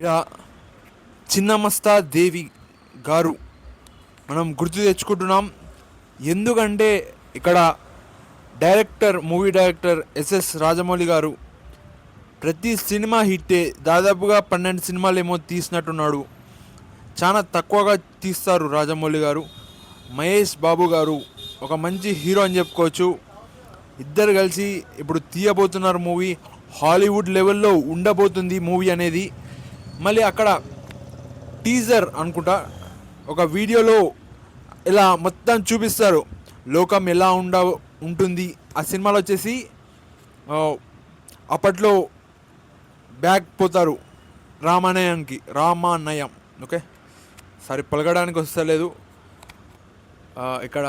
ఇక చిన్నమస్తా దేవి గారు మనం గుర్తు తెచ్చుకుంటున్నాం. ఎందుకంటే ఇక్కడ మూవీ డైరెక్టర్ ఎస్ఎస్ రాజమౌళి గారు ప్రతి సినిమా హిట్టే. దాదాపుగా 12 సినిమాలు ఏమో తీసినట్టున్నాడు. చాలా తక్కువగా తీస్తారు రాజమౌళి గారు. మహేష్ బాబు గారు ఒక మంచి హీరో అని చెప్పుకోవచ్చు. ఇద్దరు కలిసి ఇప్పుడు తీయబోతున్నారు మూవీ. హాలీవుడ్ లెవెల్లో ఉండబోతుంది మూవీ అనేది. మళ్ళీ అక్కడ టీజర్ అనుకుంటా ఒక వీడియోలో ఇలా మొత్తం చూపిస్తారు లోకం ఎలా ఉంటుంది. ఆ సినిమాలో వచ్చేసి అప్పట్లో బ్యాక్ పోతారు రామానయం. ఓకే, సరే పలకడానికి వస్తలేదు. ఇక్కడ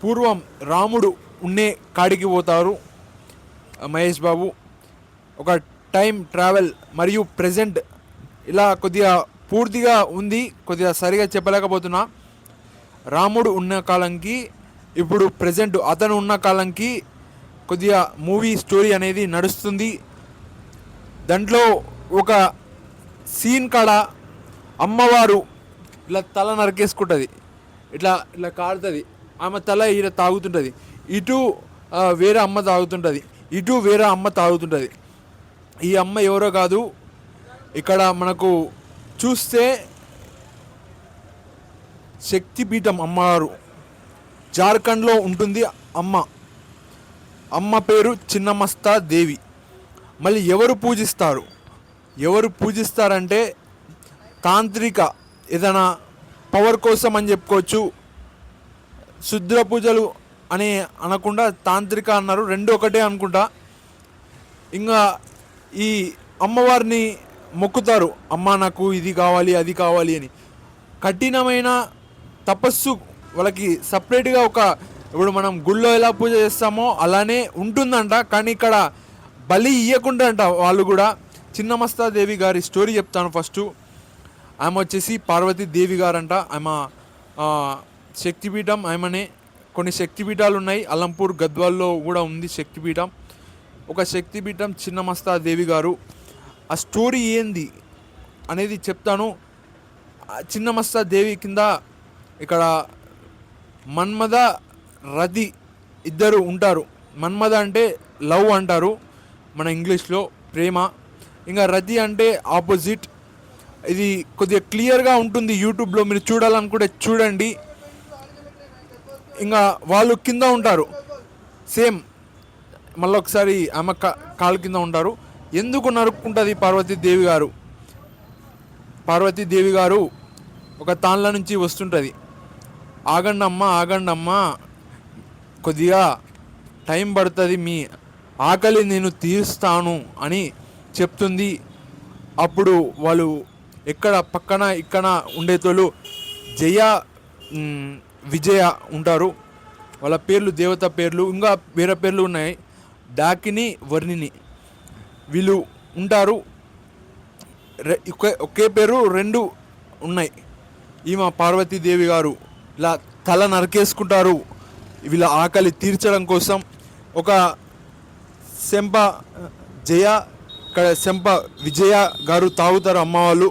పూర్వం రాముడు ఉండే కాడికి పోతారు మహేష్ బాబు. ఒక టైం ట్రావెల్ మరియు ప్రెజెంట్ ఇలా కొద్దిగా పూర్తిగా ఉంది. కొద్దిగా సరిగా చెప్పలేకపోతున్నా. రాముడు ఉన్న కాలంకి ఇప్పుడు ప్రెజెంట్ అతను ఉన్న కాలంకి కొద్దిగా మూవీ స్టోరీ అనేది నడుస్తుంది. దాంట్లో ఒక సీన్ కాడ అమ్మవారు ఇలా తల నరికేసుకుంటుంది. ఇట్లా ఇట్లా కాడుతుంది. ఆమె తల ఇలా తాగుతుంటుంది. ఇటు వేరే అమ్మ తాగుతుంటుంది, ఇటు వేరే అమ్మ తాగుతుంటుంది. ఈ అమ్మ ఎవరో కాదు, ఇక్కడ మనకు చూస్తే శక్తిపీఠం అమ్మవారు జార్ఖండ్లో ఉంటుంది. అమ్మ పేరు చిన్నమస్తా దేవి. మళ్ళీ ఎవరు పూజిస్తారంటే తాంత్రిక ఏదైనా పవర్ కోసం అని చెప్పుకోవచ్చు. శుద్ర పూజలు అని అనకుండా తాంత్రిక అన్నారు, రెండు ఒకటే అనుకుంటా. ఇంకా ఈ అమ్మవారిని మొక్కుతారు, అమ్మ నాకు ఇది కావాలి అది కావాలి అని. కఠినమైన తపస్సు వాళ్ళకి సపరేట్గా ఇప్పుడు మనం గుళ్ళో ఎలా పూజ చేస్తామో అలానే ఉంటుందంట. కానీ ఇక్కడ బలి ఇవ్వకుండా అంట వాళ్ళు కూడా. చిన్నమస్తా దేవి గారి స్టోరీ చెప్తాను ఫస్ట్. ఆమె వచ్చేసి పార్వతీదేవి గారంట. ఆమె శక్తిపీఠం. ఆమెనే కొన్ని శక్తిపీఠాలు ఉన్నాయి. అల్లంపూర్ గద్వాల్లో కూడా ఉంది శక్తిపీఠం. ఒక శక్తిపీఠం చిన్నమస్తా దేవి గారు. ఆ స్టోరీ ఏంది అనేది చెప్తాను. చిన్నమస్తా దేవి కింద ఇక్కడ మన్మథ రతి ఇద్దరు ఉంటారు. మన్మథ అంటే లవ్ అంటారు మన ఇంగ్లీష్లో, ప్రేమ. ఇంకా రతి అంటే ఆపోజిట్. ఇది కొద్దిగా క్లియర్గా ఉంటుంది యూట్యూబ్లో, మీరు చూడాలనుకుంటే చూడండి. ఇంకా వాళ్ళు కింద ఉంటారు సేమ్. మళ్ళీ ఒకసారి ఆమె కాలు కింద ఉంటారు. ఎందుకు నరుక్కుంటుంది పార్వతీదేవి గారు ఒక తాన్ల నుంచి వస్తుంటుంది. ఆగండమ్మా కొద్దిగా టైం పడుతుంది, మీ ఆకలి నేను తీరుస్తాను అని చెప్తుంది. అప్పుడు వాళ్ళు పక్కన ఇక్కడ ఉండేతోళ్ళు జయ విజయ ఉంటారు. వాళ్ళ పేర్లు దేవత పేర్లు, ఇంకా వేరే పేర్లు ఉన్నాయి. డాకిని వర్ణిని వీళ్ళు ఉంటారు. ఒకే పేరు రెండు ఉన్నాయి. ఈమె పార్వతీదేవి గారు ఇలా తల నరికేసుకుంటారు వీళ్ళ ఆకలి తీర్చడం కోసం. ఒక శంప జయ, ఇక్కడ శంప విజయ గారు తాగుతారు అమ్మవాళ్ళు.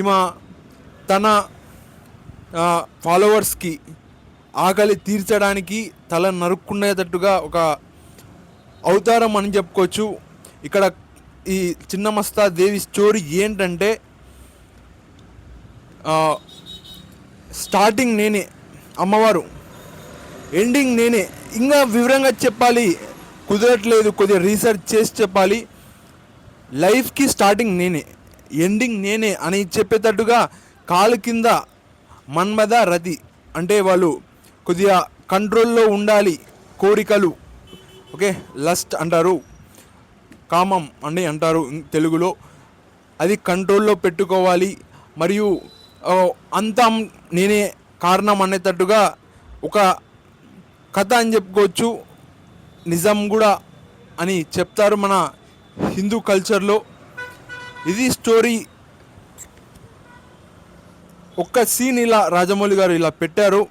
ఈమె తన ఫాలోవర్స్కి ఆకలి తీర్చడానికి తల నరుక్కునేటట్టుగా ఒక అవతారం అని చెప్పుకోవచ్చు. ఇక్కడ ఈ చిన్నమస్తా దేవి స్టోరీ ఏంటంటే స్టార్టింగ్ నేనే అమ్మవారు, ఎండింగ్ నేనే. ఇంకా వివరంగా చెప్పాలి కుదరట్లేదు, కొద్దిగా రీసెర్చ్ చేసి చెప్పాలి. లైఫ్కి స్టార్టింగ్ నేనే, ఎండింగ్ నేనే అని చెప్పేటట్టుగా కాలు కింద మన్మథ రతి అంటే వాళ్ళు కొద్దిగా కంట్రోల్లో ఉండాలి. కోరికలు, ఓకే, లస్ట్ అంటారు, కామం అని అంటారు తెలుగులో. అది కంట్రోల్లో పెట్టుకోవాలి. మరియు అంతా నేనే కారణం అనేటట్టుగా ఒక కథ అని చెప్పుకోవచ్చు. నిజం కూడా అని చెప్తారు మన హిందూ కల్చర్లో. ఇది స్టోరీ. ఒక్క సీన్ ఇలా రాజమౌళి గారు ఇలా పెట్టారు.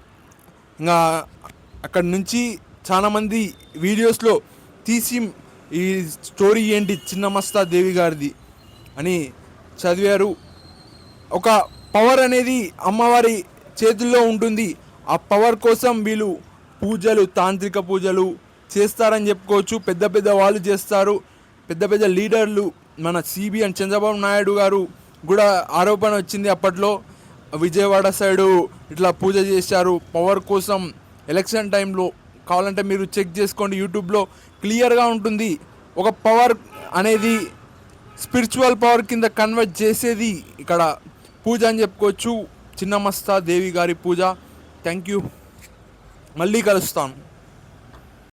ఇంకా అక్కడి నుంచి చాలామంది వీడియోస్లో తీసి ఈ స్టోరీ ఏంటి చిన్నమస్తా దేవి గారిది అని చదివారు. ఒక పవర్ అనేది అమ్మవారి చేతుల్లో ఉంటుంది. ఆ పవర్ కోసం వీళ్ళు పూజలు, తాంత్రిక పూజలు చేస్తారని చెప్పుకోవచ్చు. పెద్ద పెద్ద వాళ్ళు చేస్తారు, పెద్ద పెద్ద లీడర్లు. మన సిబిఎన్ చంద్రబాబు నాయుడు గారు కూడా ఆరోపణ వచ్చింది అప్పట్లో, విజయవాడ సైడు ఇట్లా పూజ చేశారు పవర్ కోసం ఎలక్షన్ టైంలో. కావాలంటే మీరు చెక్ చేసుకోండి, యూట్యూబ్లో క్లియర్గా ఉంటుంది. ఒక పవర్ అనేది స్పిరిచువల్ పవర్ కింద కన్వర్ట్ చేసేది ఇక్కడ పూజ అని చెప్పుకోవచ్చు. చిన్నమస్తా దేవి గారి పూజ. థ్యాంక్ యూ, మళ్ళీ కలుస్తాను.